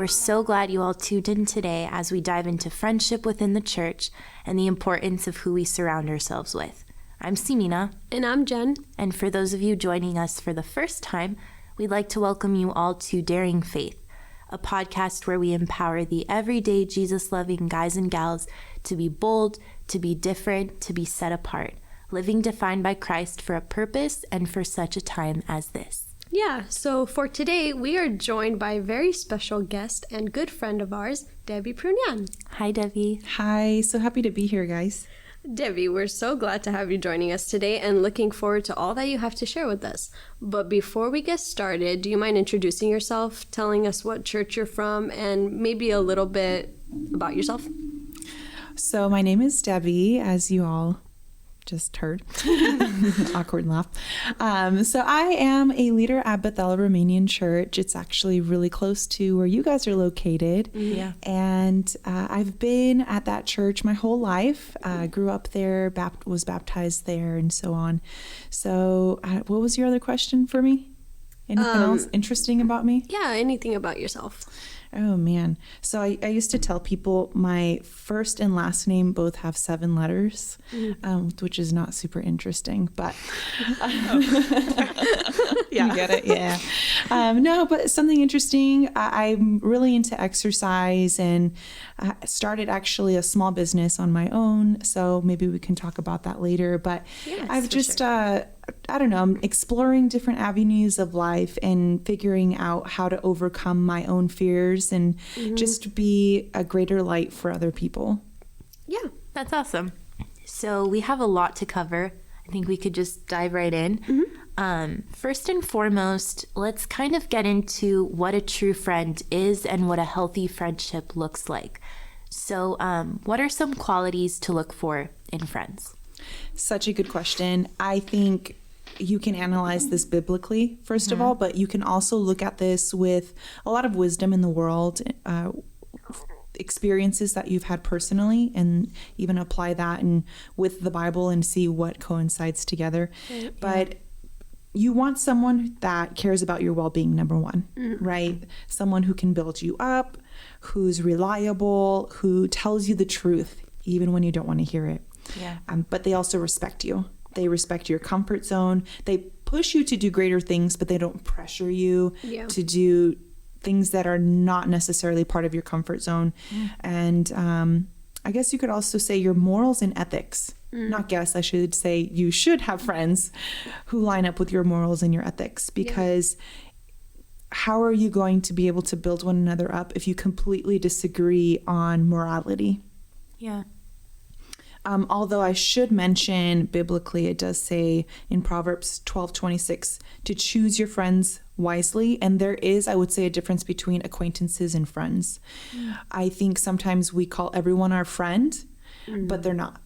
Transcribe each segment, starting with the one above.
so glad you all tuned in today as we dive into friendship within the church and the importance of who we surround ourselves with. I'm Simina. And I'm Jen. And for those of you joining us for the first time, we'd like to welcome you all to Daring Faith, a podcast where we empower the everyday Jesus-loving guys and gals to be bold, to be different, to be set apart, living defined by Christ for a purpose and for such a time as this. Yeah, so for today, we are joined by a very special guest and good friend of ours, Debby Prunean. Hi, Debbie. Hi, so happy to be here, guys. Debbie, we're so glad to have you joining us today and looking forward to all that you have to share with us. But before we get started, do you mind introducing yourself, telling us what church you're from, and maybe a little bit about yourself? So my name is Debbie, as you all just heard. Awkward laugh. So I am a leader at Bethel Romanian Church. It's actually really close to where you guys are located. Yeah. And I've been at that church my whole life. Grew up there, was baptized there, and so on. So what was your other question for me? Anything else interesting about me? Yeah, anything about yourself. Oh, man. So I used to tell people my first and last name both have 7 letters, which is not super interesting, but you get it? Yeah. No, but something interesting. I'm really into exercise and started actually a small business on my own. So maybe we can talk about that later. But Yes, I've just, I don't know, I'm exploring different avenues of life and figuring out how to overcome my own fears and just be a greater light for other people. Yeah. That's awesome. So we have a lot to cover. I think we could just dive right in. First and foremost, let's kind of get into what a true friend is and what a healthy friendship looks like. So what are some qualities to look for in friends? Such a good question. I think you can analyze this biblically, first of all, but you can also look at this with a lot of wisdom in the world, experiences that you've had personally, and even apply that and with the Bible and see what coincides together. Right, but you want someone that cares about your well-being, number one, right? Someone who can build you up, who's reliable, who tells you the truth, even when you don't want to hear it. Yeah. But they also respect you. They respect your comfort zone. They push you to do greater things, but they don't pressure you to do things that are not necessarily part of your comfort zone. And I guess you could also say your morals and ethics. Not guess, I should say you should have friends who line up with your morals and your ethics, because how are you going to be able to build one another up if you completely disagree on morality? Yeah. Although I should mention biblically, it does say in Proverbs 12:26 to choose your friends wisely. And there is, I would say, a difference between acquaintances and friends. I think sometimes we call everyone our friend, but they're not.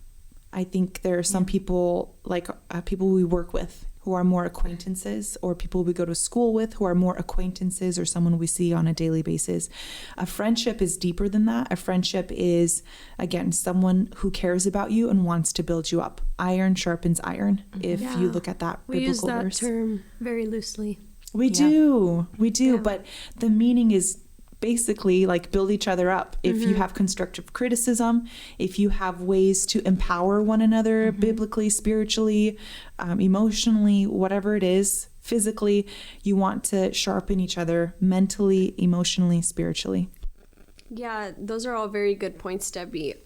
I think there are some people, like people we work with, who are more acquaintances, or people we go to school with who are more acquaintances, or someone we see on a daily basis. A friendship is deeper than that. A friendship is, again, someone who cares about you and wants to build you up. Iron sharpens iron, if you look at that biblical verse. We use that term very loosely. We do, but the meaning is basically like build each other up. If you have constructive criticism, if you have ways to empower one another biblically, spiritually, emotionally, whatever it is, physically, you want to sharpen each other mentally, emotionally, spiritually. Yeah, those are all very good points, Debbie.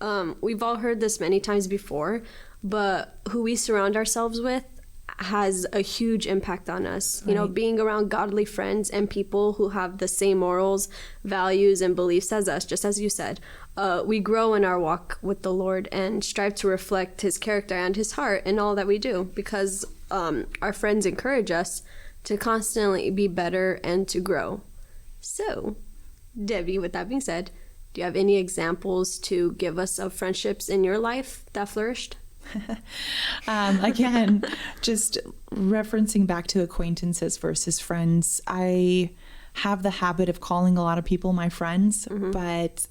We've all heard this many times before, but who we surround ourselves with has a huge impact on us. You know, being around godly friends and people who have the same morals, values, and beliefs as us, just as you said, we grow in our walk with the Lord and strive to reflect his character and his heart in all that we do, because our friends encourage us to constantly be better and to grow. So, Debbie, with that being said, do you have any examples to give us of friendships in your life that flourished? Again, just referencing back to acquaintances versus friends, I have the habit of calling a lot of people my friends, but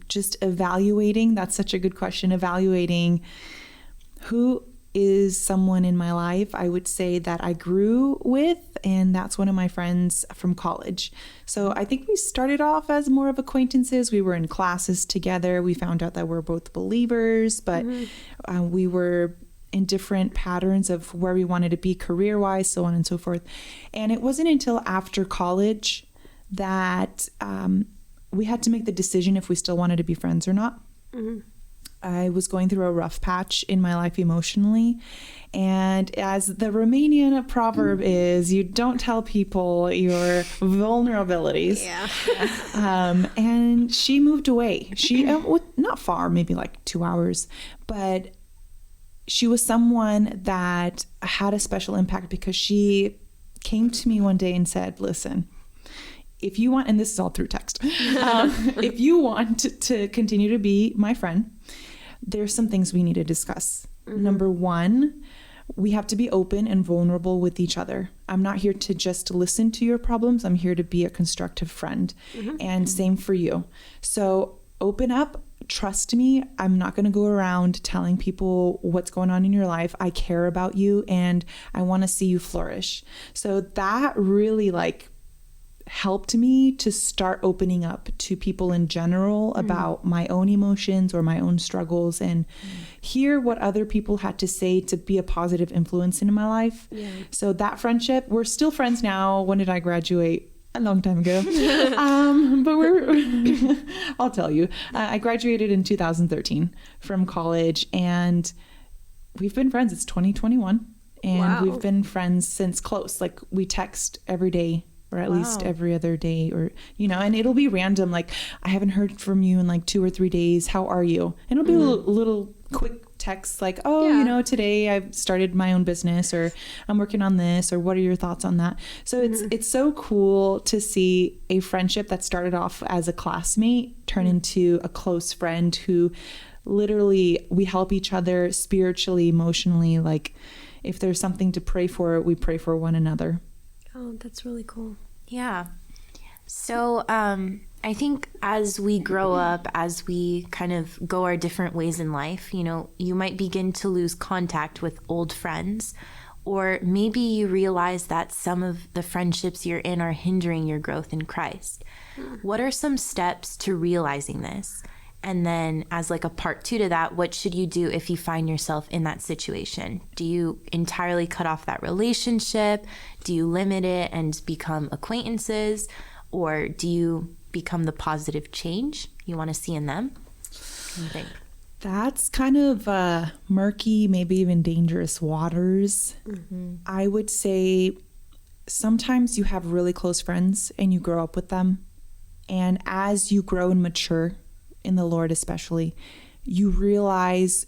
just evaluating, that's such a good question, evaluating who is someone in my life I would say that I grew with, and that's one of my friends from college. So I think we started off as more of acquaintances. We were in classes together. We found out that we're both believers, but we were in different patterns of where we wanted to be career-wise, so on and so forth. And it wasn't until after college that we had to make the decision if we still wanted to be friends or not. I was going through a rough patch in my life emotionally. And as the Romanian proverb is, you don't tell people your vulnerabilities. Yeah. And she moved away. She, not far, maybe like 2 hours, but she was someone that had a special impact because she came to me one day and said, listen, if you want, and this is all through text, if you want to continue to be my friend, there's some things we need to discuss. Number one, we have to be open and vulnerable with each other. I'm not here to just listen to your problems. I'm here to be a constructive friend. And same for you. So open up, trust me. I'm not going to go around telling people what's going on in your life. I care about you and I want to see you flourish. So that really helped me to start opening up to people in general about my own emotions or my own struggles and hear what other people had to say to be a positive influence in my life. So that friendship, we're still friends now. When did I graduate? A long time ago. But I'll tell you, I graduated in 2013 from college and we've been friends. It's 2021 and we've been friends since close. Like we text every day or at least every other day or, and it'll be random. Like I haven't heard from you in like 2 or 3 days. How are you? And it'll be a little quick text like, today I've started my own business or I'm working on this or what are your thoughts on that? So it's so cool to see a friendship that started off as a classmate turn into a close friend who literally we help each other spiritually, emotionally. Like if there's something to pray for, we pray for one another. Oh, that's really cool. Yeah. So I think as we grow up, as we kind of go our different ways in life, you might begin to lose contact with old friends, or maybe you realize that some of the friendships you're in are hindering your growth in Christ. What are some steps to realizing this? And then as like a part 2 to that, what should you do if you find yourself in that situation? Do you entirely cut off that relationship? Do you limit it and become acquaintances? Or do you become the positive change you want to see in them? What do you think? That's kind of murky, maybe even dangerous waters. I would say sometimes you have really close friends and you grow up with them. And as you grow and mature in the Lord especially, you realize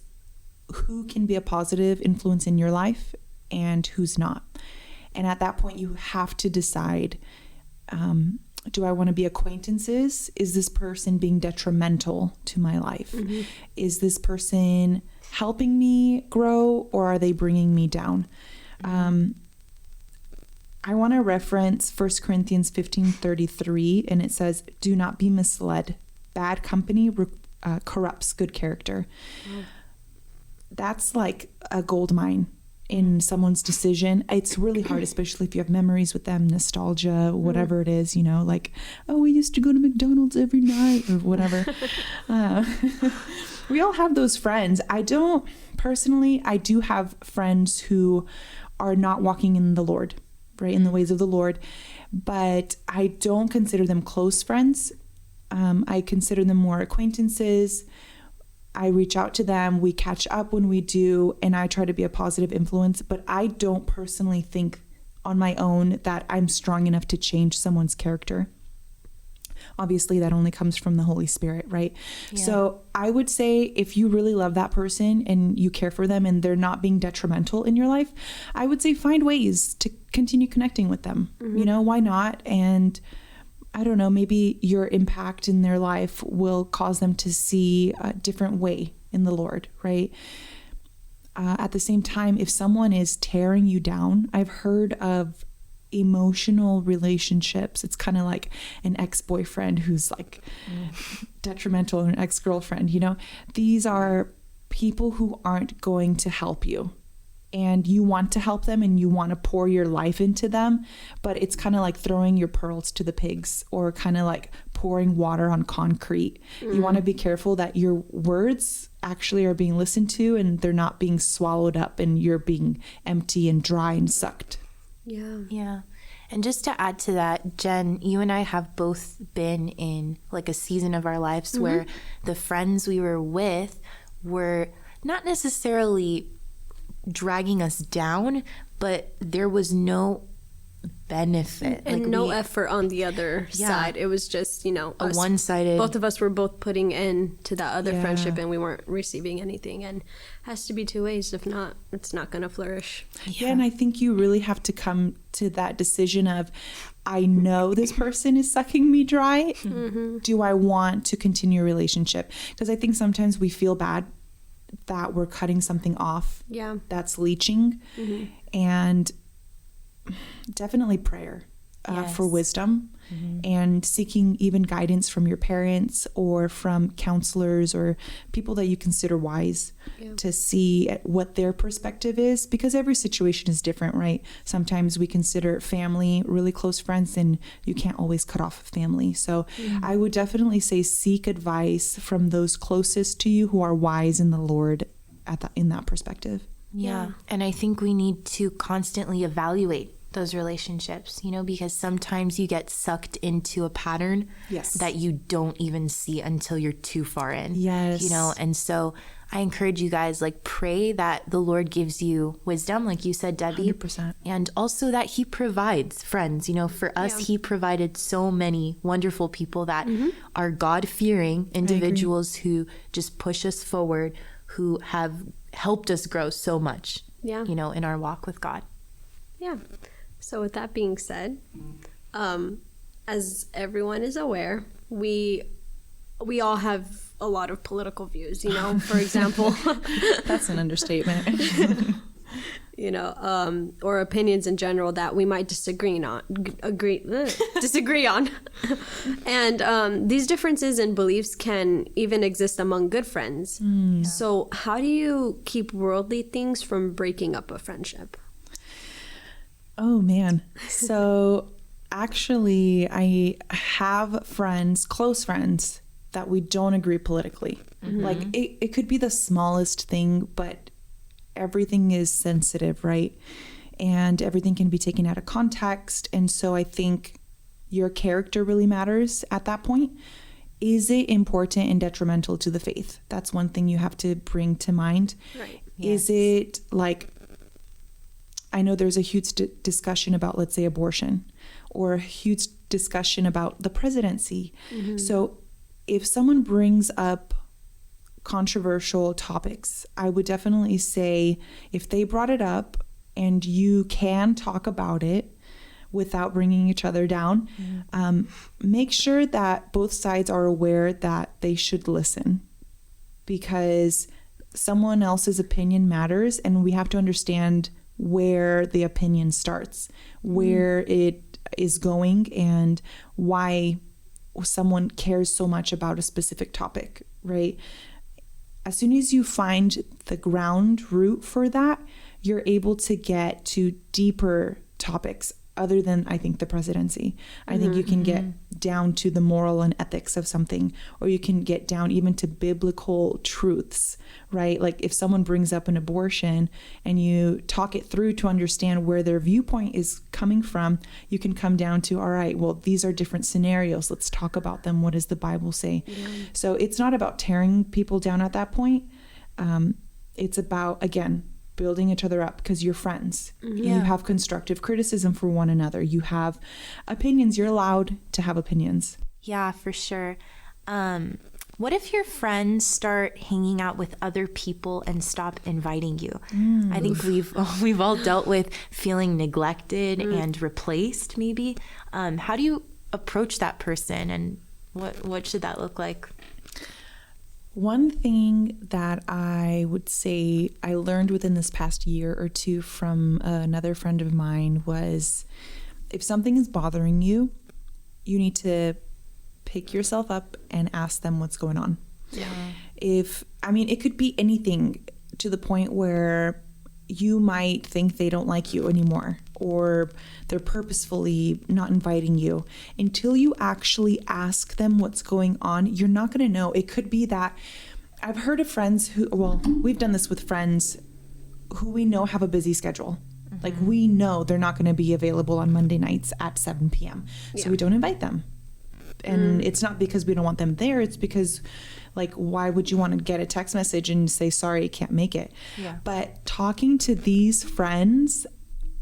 who can be a positive influence in your life and who's not. And at that point, you have to decide, do I want to be acquaintances? Is this person being detrimental to my life? Is this person helping me grow or are they bringing me down? I want to reference 1 Corinthians 15:33, and it says, do not be misled. Bad company corrupts good character. That's like a gold mine in someone's decision. It's really hard, especially if you have memories with them, nostalgia, whatever it is, like, oh, we used to go to McDonald's every night or whatever. We all have those friends. I do have friends who are not walking in the Lord, right, in the ways of the Lord, but I don't consider them close friends. I consider them more acquaintances. I reach out to them. We catch up when we do, and I try to be a positive influence. But I don't personally think on my own that I'm strong enough to change someone's character. Obviously, that only comes from the Holy Spirit, right? Yeah. So I would say if you really love that person and you care for them and they're not being detrimental in your life, I would say find ways to continue connecting with them. Why not? And I don't know, maybe your impact in their life will cause them to see a different way in the Lord, right? At the same time, if someone is tearing you down, I've heard of emotional relationships. It's kind of like an ex-boyfriend who's like detrimental, or an ex-girlfriend, These are people who aren't going to help you. and you want to help them and you want to pour your life into them, but it's kind of like throwing your pearls to the pigs, or kind of like pouring water on concrete. You want to be careful that your words actually are being listened to and they're not being swallowed up and you're being empty and dry and sucked. Yeah. And just to add to that, Jen, you and I have both been in like a season of our lives where the friends we were with were not necessarily dragging us down, but there was no benefit and like no effort on the other side. It was just, a one-sided. Both of us were both putting in to that other friendship, and we weren't receiving anything. And it has to be two ways. If not, it's not going to flourish. Yeah, and I think you really have to come to that decision of, I know this person is sucking me dry. Do I want to continue a relationship? Because I think sometimes we feel bad that we're cutting something off that's leaching. And definitely prayer for wisdom, and seeking even guidance from your parents or from counselors or people that you consider wise to see what their perspective is, because every situation is different, right? Sometimes we consider family really close friends, and you can't always cut off family. So I would definitely say seek advice from those closest to you who are wise in the Lord in that perspective. Yeah. And I think we need to constantly evaluate those relationships, because sometimes you get sucked into a pattern that you don't even see until you're too far in. And so I encourage you guys, pray that the Lord gives you wisdom, like you said, Debbie. 100%. And also that he provides friends. For us, he provided so many wonderful people that are God-fearing individuals who just push us forward, who have helped us grow so much, in our walk with God. Yeah. So with that being said, as everyone is aware, we all have a lot of political views, for example. That's an understatement. Or opinions in general that we might disagree on. And these differences in beliefs can even exist among good friends. So how do you keep worldly things from breaking up a friendship? Oh, man. So actually, I have friends, close friends, that we don't agree politically. It could be the smallest thing, but everything is sensitive, right? And everything can be taken out of context. And so I think your character really matters at that point. Is it important and detrimental to the faith? That's one thing you have to bring to mind. Right. Is it I know there's a huge discussion about, let's say, abortion, or a huge discussion about the presidency. So if someone brings up controversial topics, I would definitely say, if they brought it up and you can talk about it without bringing each other down, make sure that both sides are aware that they should listen, because someone else's opinion matters, and we have to understand where the opinion starts, where it is going, and why someone cares so much about a specific topic, right? As soon as you find the ground root for that, you're able to get to deeper topics other than, I think, the presidency. I think you can get down to the moral and ethics of something, or you can get down even to biblical truths, right? Like if someone brings up an abortion and you talk it through to understand where their viewpoint is coming from, you can come down to, all right, well, these are different scenarios. Let's talk about them. What does the Bible say? So it's not about tearing people down at that point. It's about, again, building each other up, because you're friends. You have constructive criticism for one another. You have opinions. You're allowed to have opinions. Yeah, for sure. What if your friends start hanging out with other people and stop inviting you? I think we've all dealt with feeling neglected and replaced, maybe. How do you approach that person, and what should that look like? One thing that I would say I learned within this past year or two from another friend of mine was, if something is bothering you, you need to pick yourself up and ask them what's going on. It could be anything, to the point where you might think they don't like you anymore, or they're purposefully not inviting you. Until you actually ask them what's going on, you're not going to know. It could be that I've heard of friends who, well, we've done this with friends who we know have a busy schedule. Like, we know they're not going to be available on Monday nights at 7 p.m. So we don't invite them. And it's not because we don't want them there. It's because, like, why would you want to get a text message and say, sorry, I can't make it? Yeah. But talking to these friends,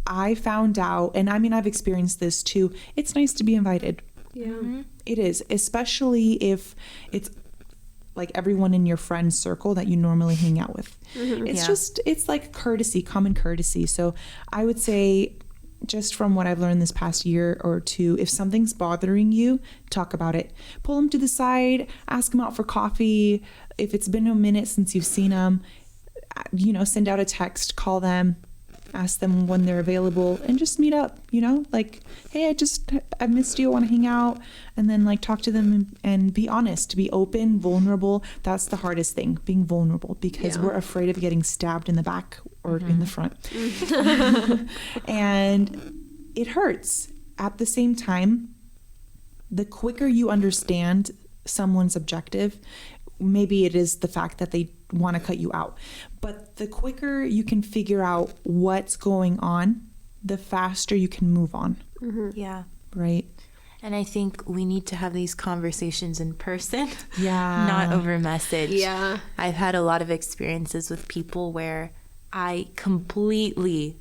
I found out, and I mean, I've experienced this too. It's nice to be invited. Yeah. It is, especially if it's like everyone in your friend circle that you normally hang out with. It's just, it's like courtesy, common courtesy. So I would say, just from what I've learned this past year or two, if something's bothering you, talk about it. Pull them to the side, ask them out for coffee. If it's been a minute since you've seen them, you know, send out a text, call them, ask them when they're available, and just meet up, you know, like, hey, I missed you, I want to hang out. And then, like, talk to them and be honest, be open, vulnerable. That's the hardest thing, being vulnerable, because we're afraid of getting stabbed in the back or in the front. And it hurts. At the same time, the quicker you understand someone's objective, maybe it is the fact that they want to cut you out, but the quicker you can figure out what's going on, the faster you can move on. Yeah. Right. And I think we need to have these conversations in person, Yeah. not over message. Yeah. I've had a lot of experiences with people where I completely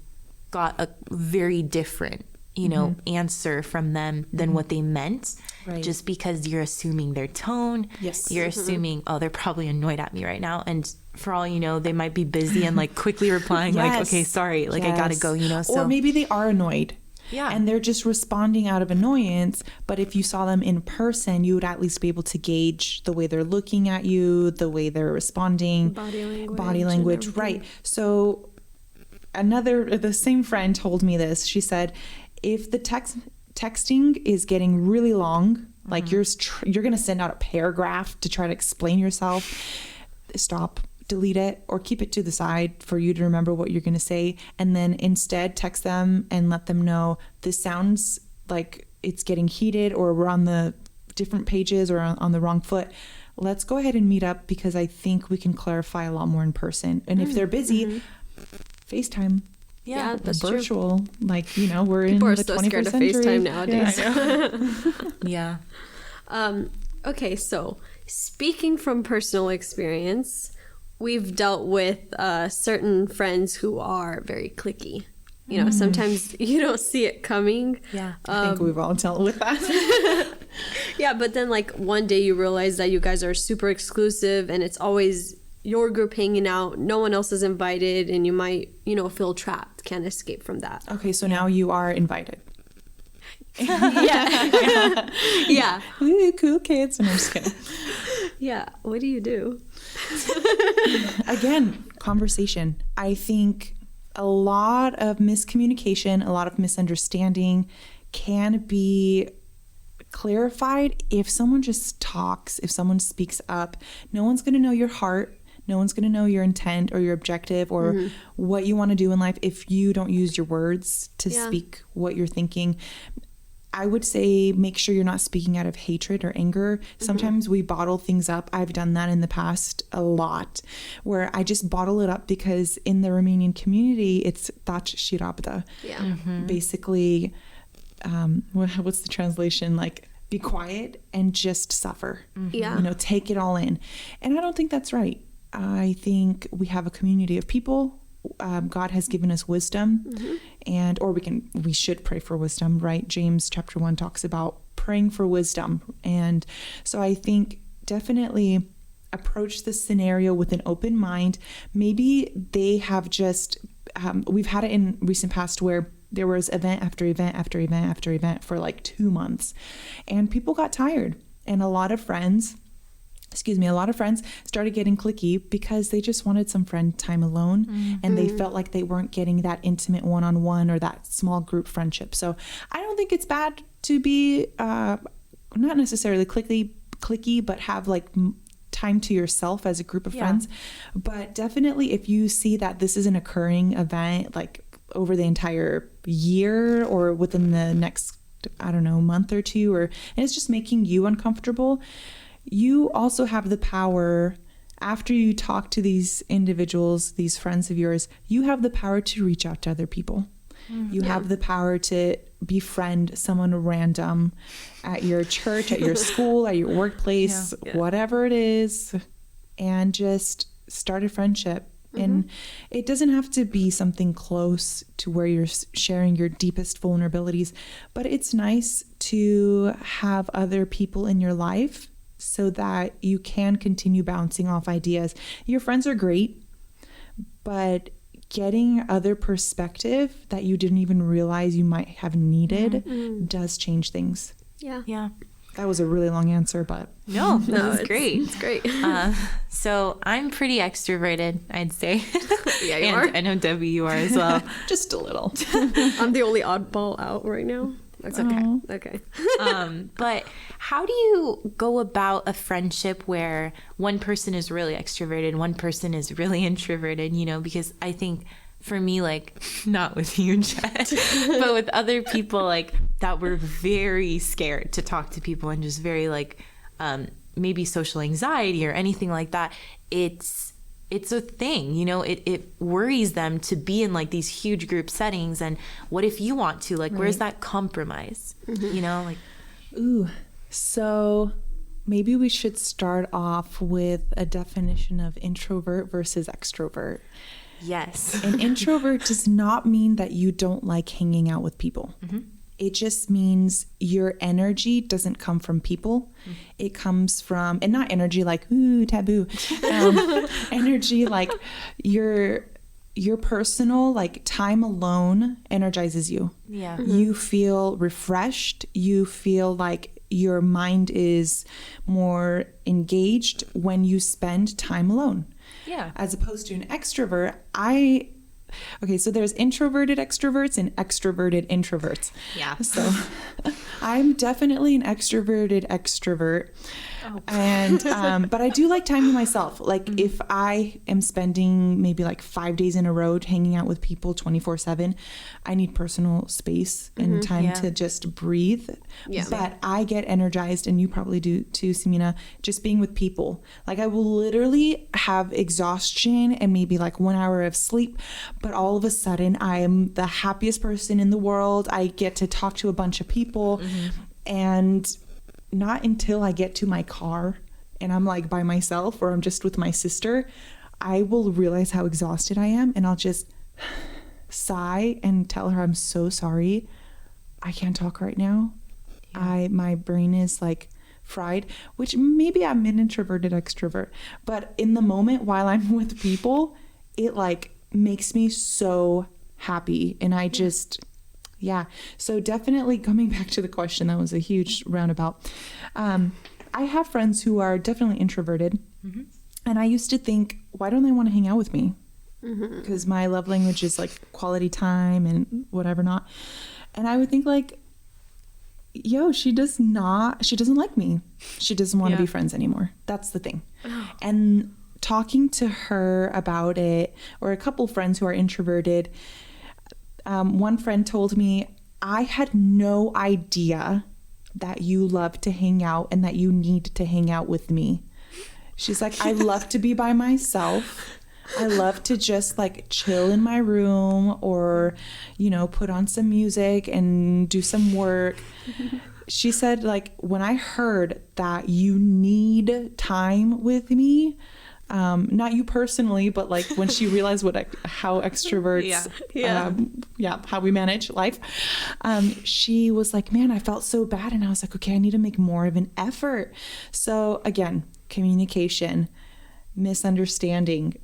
got a very different, you know, answer from them than what they meant. Right. Just because you're assuming their tone. Yes. You're assuming, oh, they're probably annoyed at me right now. And for all you know, they might be busy and like quickly replying like, okay, sorry, like I gotta go, you know. So or maybe they are annoyed. Yeah. And they're just responding out of annoyance. But if you saw them in person, you would at least be able to gauge the way they're looking at you, the way they're responding. Body language. Right. So the same friend told me this. She said, if the texting is getting really long, like you're going to send out a paragraph to try to explain yourself, stop, delete it, or keep it to the side for you to remember what you're going to say. And then instead text them and let them know, this sounds like it's getting heated, or we're on the different pages or on the wrong foot. Let's go ahead and meet up, because I think we can clarify a lot more in person. And if they're busy, FaceTime. Yeah, that's virtual. True. Like, you know, we're people in are the so 21st scared of century. FaceTime nowadays. yeah. Okay, so speaking from personal experience, we've dealt with certain friends who are very cliquey. You know, sometimes you don't see it coming. Yeah. I think we've all dealt with that. Yeah, but then like one day you realize that you guys are super exclusive and it's always your group hanging out, no one else is invited, and you might, you know, feel trapped, can't escape from that. Okay, so now you are invited. Yeah. Yeah. Ooh, cool kids. And I'm just kidding. Yeah. What do you do? Again, conversation. I think a lot of miscommunication, a lot of misunderstanding can be clarified if someone just talks, if someone speaks up. No one's going to know your heart. No one's going to know your intent or your objective or what you want to do in life if you don't use your words to speak what you're thinking. I would say make sure you're not speaking out of hatred or anger. Sometimes we bottle things up. I've done that in the past a lot, where I just bottle it up because in the Romanian community, it's taci și rabdă. Yeah. Basically, what's the translation? Like, be quiet and just suffer. Yeah. You know, take it all in. And I don't think that's right. I think we have a community of people. God has given us wisdom, we should pray for wisdom, right? James chapter 1 talks about praying for wisdom. And so I think definitely approach this scenario with an open mind. Maybe they have just, we've had it in recent past where there was event after event after event after event for like 2 months, and people got tired, and a lot of friends started getting cliquey because they just wanted some friend time alone, and they felt like they weren't getting that intimate one-on-one or that small group friendship. So I don't think it's bad to be not necessarily cliquey, but have like time to yourself as a group of friends. But definitely if you see that this is an occurring event, like over the entire year or within the next, I don't know, month or two, and it's just making you uncomfortable, you also have the power, after you talk to these individuals, these friends of yours, you have the power to reach out to other people. You have the power to befriend someone random at your church, at your school, at your workplace, whatever it is, and just start a friendship. And it doesn't have to be something close to where you're sharing your deepest vulnerabilities, but it's nice to have other people in your life so that you can continue bouncing off ideas. Your friends are great, but getting other perspective that you didn't even realize you might have needed does change things. Yeah. That was a really long answer, but no, that was great. It's great. So I'm pretty extroverted, I'd say. Yeah, you and are. I know Debbie, you are as well. just a little. I'm the only oddball out right now. That's okay. Okay. But how do you go about a friendship where one person is really extroverted, one person is really introverted, because I think for me, like, not with you, Jet, but with other people, like, that were very scared to talk to people and just very, like, maybe social anxiety or anything like that, it's a thing, it worries them to be in like these huge group settings. And what if you want to, like, where's that compromise? Like, ooh, so maybe we should start off with a definition of introvert versus extrovert. yes. An introvert does not mean that you don't like hanging out with people. It just means your energy doesn't come from people. It comes from, and not energy like, ooh, taboo. Energy like your personal, like, time alone energizes you. Yeah. You feel refreshed. You feel like your mind is more engaged when you spend time alone. Yeah. As opposed to an extrovert, okay, so there's introverted extroverts and extroverted introverts. Yeah. So I'm definitely an extroverted extrovert. And but I do like time to myself. Like if I am spending maybe like 5 days in a row hanging out with people 24/7, I need personal space and time to just breathe. Yeah. But I get energized, and you probably do too, Samina, just being with people. Like I will literally have exhaustion and maybe like 1 hour of sleep, but all of a sudden I am the happiest person in the world. I get to talk to a bunch of people, and not until I get to my car and I'm like by myself or I'm just with my sister, I will realize how exhausted I am, and I'll just sigh and tell her I'm so sorry. I can't talk right now. My brain is like fried, which maybe I'm an introverted extrovert, but in the moment while I'm with people, it like makes me so happy, and I just so definitely coming back to the question, that was a huge roundabout. I have friends who are definitely introverted, and I used to think, why don't they want to hang out with me? Because my love language is like quality time and whatever not. And I would think like, she doesn't like me. She doesn't want to be friends anymore. That's the thing. And talking to her about it, or a couple friends who are introverted, one friend told me, I had no idea that you love to hang out and that you need to hang out with me. She's like, I love to be by myself. I love to just like chill in my room or, put on some music and do some work. She said, like, when I heard that you need time with me, not you personally, but like when she realized how extroverts, how we manage life, she was like, man, I felt so bad. And I was like, okay, I need to make more of an effort. So again, communication, misunderstanding.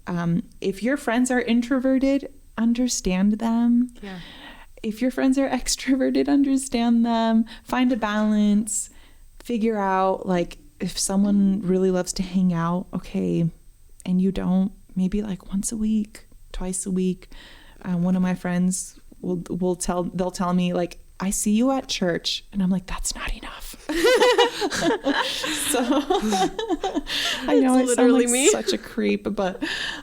If your friends are introverted, understand them. Yeah. If your friends are extroverted, understand them, find a balance, figure out like if someone really loves to hang out, okay, and you don't, maybe like once a week, twice a week. One of my friends they'll tell me like, I see you at church, and I'm like, that's not enough. So I know I sound literally like me. such a creep, but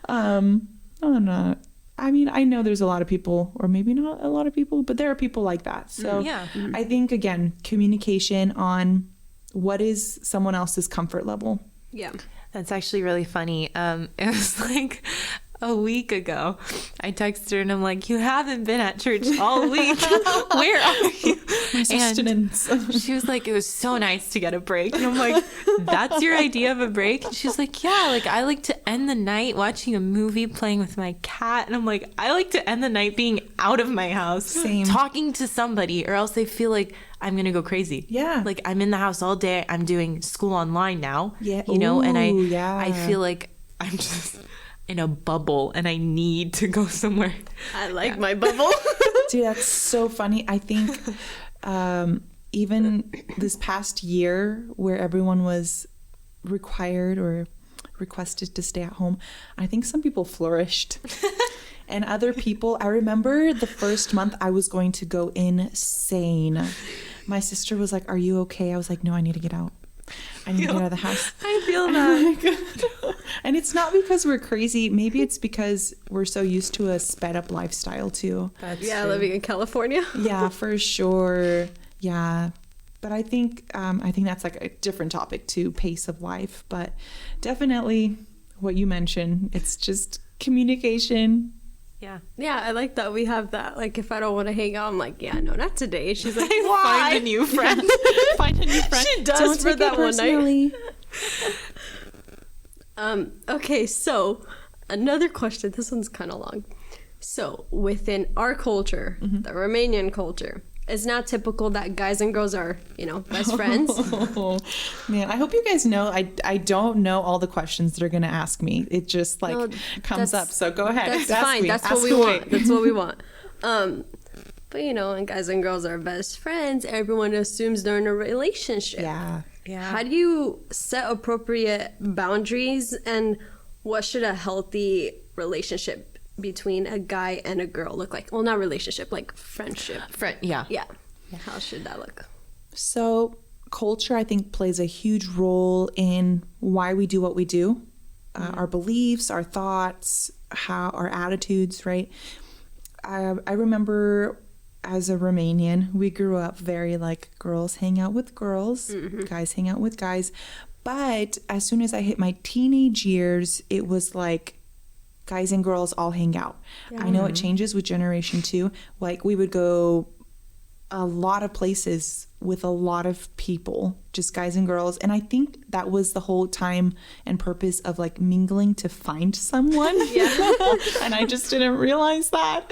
I'm not. I mean, I know there's a lot of people, or maybe not a lot of people, but there are people like that. So Yeah. I think, again, communication on what is someone else's comfort level. Yeah. That's actually really funny. It was like a week ago. I texted her and I'm like, you haven't been at church all week. Where are you? Sustenance. She was like, it was so nice to get a break. And I'm like, that's your idea of a break? And she was like, yeah, like I like to end the night watching a movie, playing with my cat. And I'm like, I like to end the night being out of my house, Same. talking to somebody, or else they feel like I'm going to go crazy. Yeah. Like I'm in the house all day. I'm doing school online now. Yeah. You know, and Ooh, yeah. I feel like I'm just in a bubble and I need to go somewhere. I like my bubble. Dude, that's so funny. I think even this past year where everyone was required or requested to stay at home, I think some people flourished. And other people, I remember the first month I was going to go insane. My sister was like, are you okay? I was like, no, I need to get out. I need to get out of the house. I feel that. And it's not because we're crazy. Maybe it's because we're so used to a sped up lifestyle too. That's Yeah, true. living in California. Yeah, for sure. Yeah. But I think that's like a different topic too, pace of life. But definitely what you mentioned, it's just communication. Yeah. Yeah, I like that we have that. Like, if I don't want to hang out, I'm like, yeah, no, not today. She's like, Find why? a new friend. Find a new friend. She does Don't for take it that one night. personally. Okay, so another question. This one's kind of long. So within our culture, the Romanian culture, it's not typical that guys and girls are, best friends. Oh, man, I hope you guys know I don't know all the questions that are going to ask me. It just No, comes up. So go ahead. That's Ask fine. me. That's Ask what we away. want. That's what we want. But and guys and girls are best friends. Everyone assumes they're in a relationship. Yeah. Yeah. How do you set appropriate boundaries, and what should a healthy relationship between a guy and a girl look like? Well, not relationship, like friendship. Yeah. Yeah. How should that look? So culture, I think, plays a huge role in why we do what we do. Our beliefs, our thoughts, how our attitudes, right? I remember as a Romanian, we grew up very like girls hang out with girls, guys hang out with guys. But as soon as I hit my teenage years, it was like guys and girls all hang out. I know it changes with generation 2. Like we would go a lot of places with a lot of people, just guys and girls. And I think that was the whole time and purpose of like mingling to find someone. And I just didn't realize that.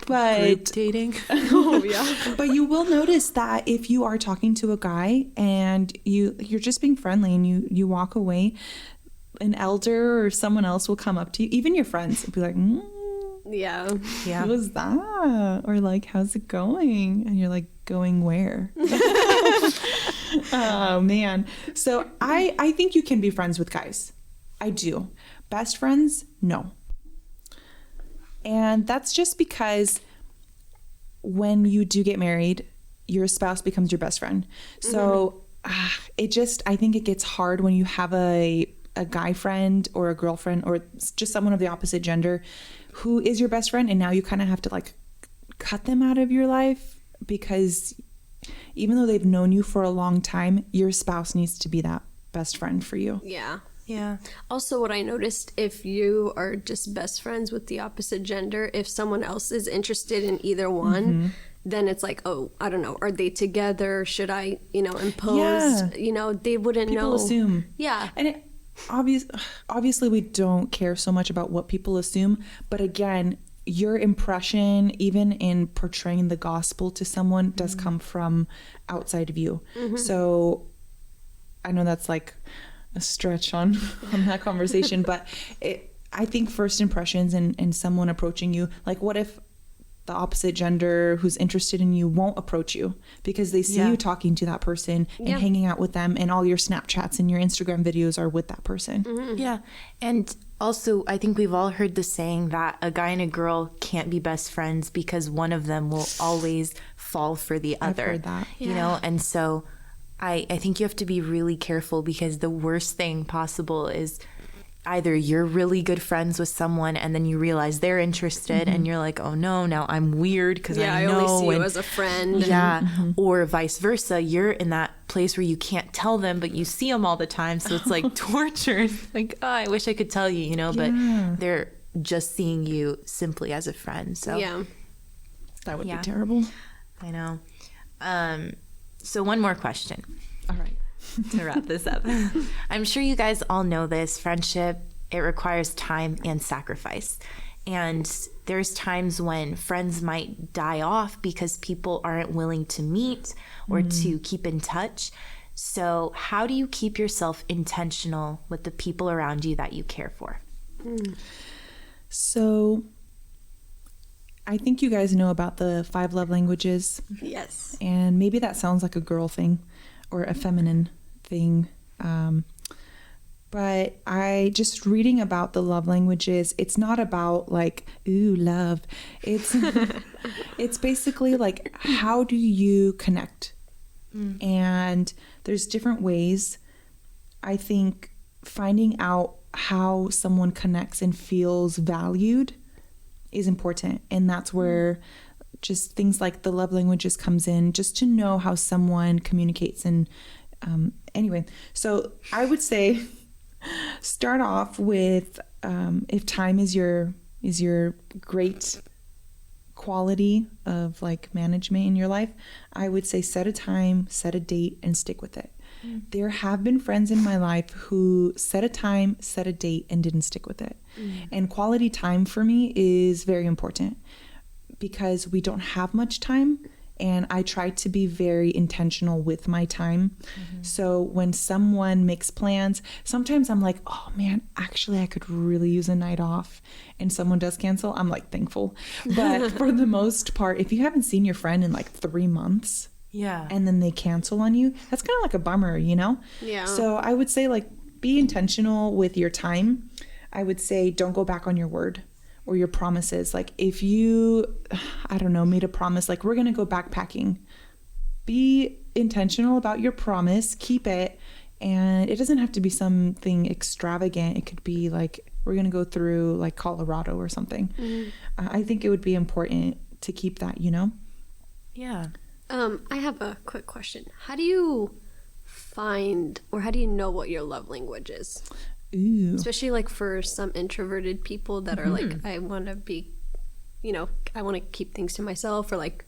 Group But dating. Oh, yeah. but you will notice that if you are talking to a guy and you're just being friendly and you walk away, an elder or someone else will come up to you, even your friends, and be like, Yeah. Yeah. who was that? Or like, how's it going? And you're like, going where? Oh, man. So I think you can be friends with guys. I do. Best friends? No. And that's just because when you do get married, your spouse becomes your best friend. So I think it gets hard when you have a guy friend or a girlfriend or just someone of the opposite gender who is your best friend, and now you kind of have to like cut them out of your life, because even though they've known you for a long time, your spouse needs to be that best friend for you. Yeah. Yeah. Also, what I noticed, if you are just best friends with the opposite gender, if someone else is interested in either one, then it's like, oh, I don't know, are they together? Should I, impose? Yeah. They wouldn't People know. assume. Yeah. And it, obviously we don't care so much about what people assume, but again, your impression, even in portraying the gospel to someone, does come from outside of you. So I know that's like a stretch on that conversation, but I think first impressions and someone approaching you, like what if the opposite gender who's interested in you won't approach you because they see you talking to that person and hanging out with them, and all your Snapchats and your Instagram videos are with that person. Yeah. And also, I think we've all heard the saying that a guy and a girl can't be best friends because one of them will always fall for the other. Heard that. You know, and so I think you have to be really careful, because the worst thing possible is either you're really good friends with someone and then you realize they're interested and you're like, oh no, now I'm weird because I know. I only see you as a friend. Yeah. Or vice versa. You're in that place where you can't tell them, but you see them all the time. So it's like torture. Like, oh, I wish I could tell you, but they're just seeing you simply as a friend. So Yeah. That would be terrible. I know. So one more question. All right. To wrap this up. I'm sure you guys all know this. Friendship, it requires time and sacrifice. And there's times when friends might die off because people aren't willing to meet or to keep in touch. So how do you keep yourself intentional with the people around you that you care for? So I think you guys know about the 5 love languages. Yes. And maybe that sounds like a girl thing or a feminine thing. But I just reading about the love languages, it's not about like, ooh, love. It's it's basically like, how do you connect? And there's different ways. I think finding out how someone connects and feels valued is important. And that's where just things like the love languages comes in, just to know how someone communicates. And anyway, so I would say start off with if time is your great quality of like management in your life, I would say set a time, set a date, and stick with it. There have been friends in my life who set a time, set a date, and didn't stick with it. And quality time for me is very important because we don't have much time, and I try to be very intentional with my time. So when someone makes plans, sometimes I'm like, oh man, actually I could really use a night off, and someone does cancel, I'm like thankful. But for the most part, if you haven't seen your friend in like 3 months, and then they cancel on you, that's kind of like a bummer, Yeah. So I would say like be intentional with your time. I would say don't go back on your word or your promises. Like if you, I don't know, made a promise, like we're going to go backpacking, be intentional about your promise, keep it. And it doesn't have to be something extravagant. It could be like, we're going to go through like Colorado or something. I think it would be important to keep that, Yeah. I have a quick question. How do you find, or how do you know what your love language is? Ooh. Especially like for some introverted people that are like, I want to be, I want to keep things to myself, or like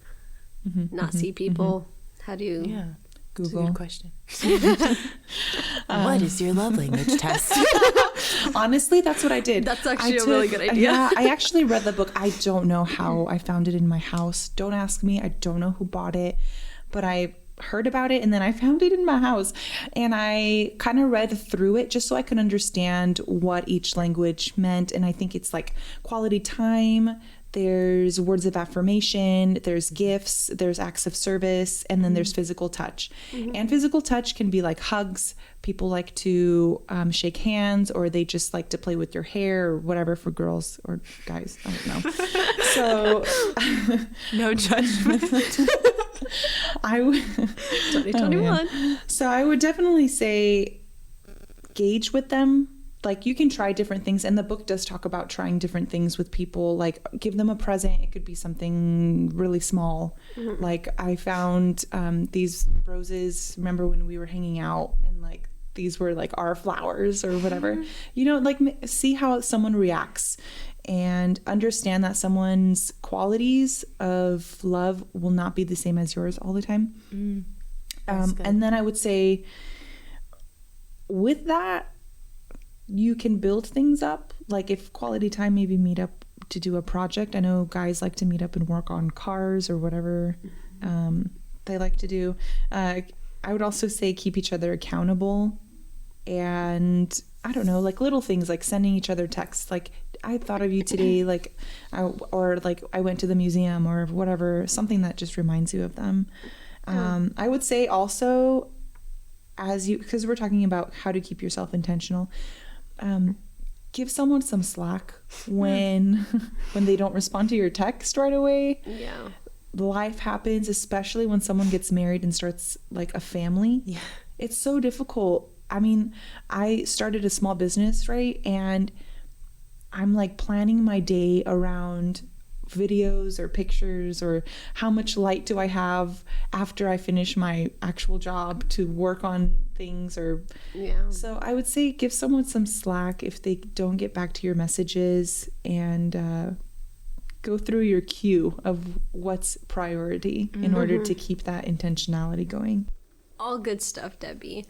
not see people. How do you? Yeah. Google. That's a good question. What is your love language test? Honestly, that's what I did. That's actually a really good idea. Yeah, I actually read the book. I don't know how I found it in my house. Don't ask me. I don't know who bought it, but I heard about it and then I found it in my house, and I kind of read through it just so I could understand what each language meant. And I think it's like quality time, there's words of affirmation, there's gifts, there's acts of service, and then there's physical touch. And physical touch can be like hugs. People like to shake hands, or they just like to play with your hair, or whatever, for girls or guys. I don't know. So No judgment. 2021. So I would definitely say gauge with them. Like you can try different things, and the book does talk about trying different things with people. Like give them a present. It could be something really small. Like I found these roses. Remember when we were hanging out, and like these were like our flowers or whatever. Like see how someone reacts, and understand that someone's qualities of love will not be the same as yours all the time. And then I would say with that, you can build things up. Like if quality time, maybe meet up to do a project. I know guys like to meet up and work on cars or whatever they like to do. I would also say keep each other accountable, and I don't know, like little things like sending each other texts like, I thought of you today, like or like I went to the museum or whatever, something that just reminds you of them. I would say also, because we're talking about how to keep yourself intentional, give someone some slack when they don't respond to your text right away. life happens, especially when someone gets married and starts like a family. Yeah. It's so difficult. I mean, I started a small business, right? And I'm like planning my day around videos or pictures, or how much light do I have after I finish my actual job to work on things, or so I would say give someone some slack if they don't get back to your messages, and go through your queue of what's priority in order to keep that intentionality going. All good stuff, Debbie.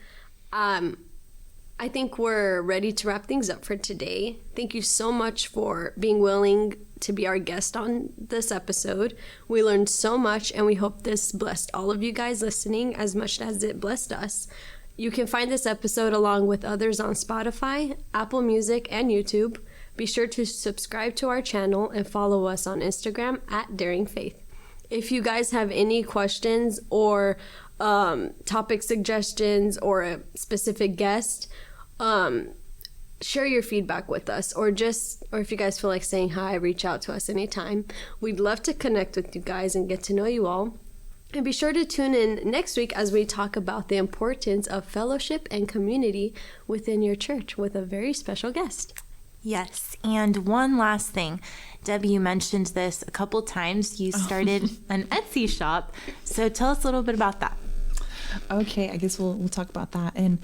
I think we're ready to wrap things up for today. Thank you so much for being willing to be our guest on this episode. We learned so much, and we hope this blessed all of you guys listening as much as it blessed us. You can find this episode along with others on Spotify, Apple Music, and YouTube. Be sure to subscribe to our channel and follow us on Instagram at Daring Faith. If you guys have any questions or topic suggestions or a specific guest, share your feedback with us, or if you guys feel like saying hi, reach out to us anytime. We'd love to connect with you guys and get to know you all. And be sure to tune in next week as we talk about the importance of fellowship and community within your church with a very special guest. Yes, and one last thing. Debbie, you mentioned this a couple times. You started an Etsy shop, so tell us a little bit about that. Okay, I guess we'll talk about that. And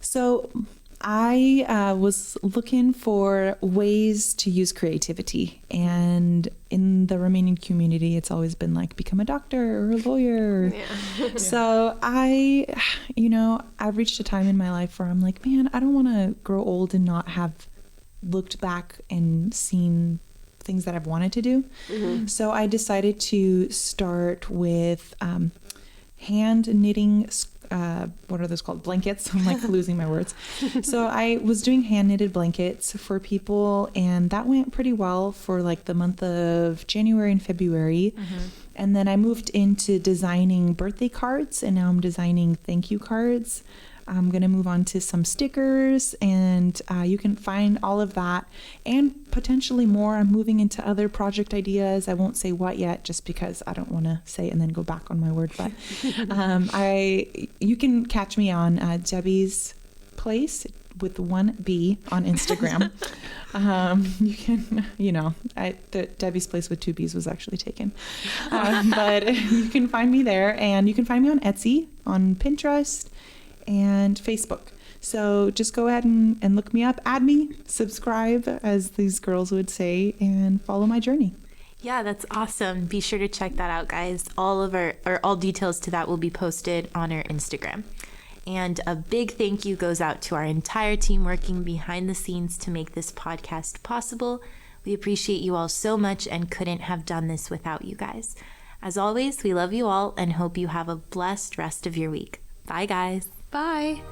so I was looking for ways to use creativity, and in the Romanian community, it's always been like become a doctor or a lawyer. Yeah. So I've reached a time in my life where I'm like, man, I don't want to grow old and not have looked back and seen things that I've wanted to do. So I decided to start with hand knitting. What are those called? Blankets. I'm like losing my words. So I was doing hand knitted blankets for people, and that went pretty well for like the month of January and February. And then I moved into designing birthday cards, and now I'm designing thank you cards. I'm going to move on to some stickers, and you can find all of that and potentially more. I'm moving into other project ideas. I won't say what yet, just because I don't want to say and then go back on my word. But you can catch me on Debbie's Place with 1B on Instagram. You can, Debbie's Place with 2 B's was actually taken. But you can find me there, and you can find me on Etsy, on Pinterest, and Facebook. So just go ahead and look me up, add me, subscribe, as these girls would say, and follow my journey. Yeah, that's awesome. Be sure to check that out, guys. All details to that will be posted on our Instagram. And a big thank you goes out to our entire team working behind the scenes to make this podcast possible. We appreciate you all so much and couldn't have done this without you guys. As always, we love you all and hope you have a blessed rest of your week. Bye, guys. Bye.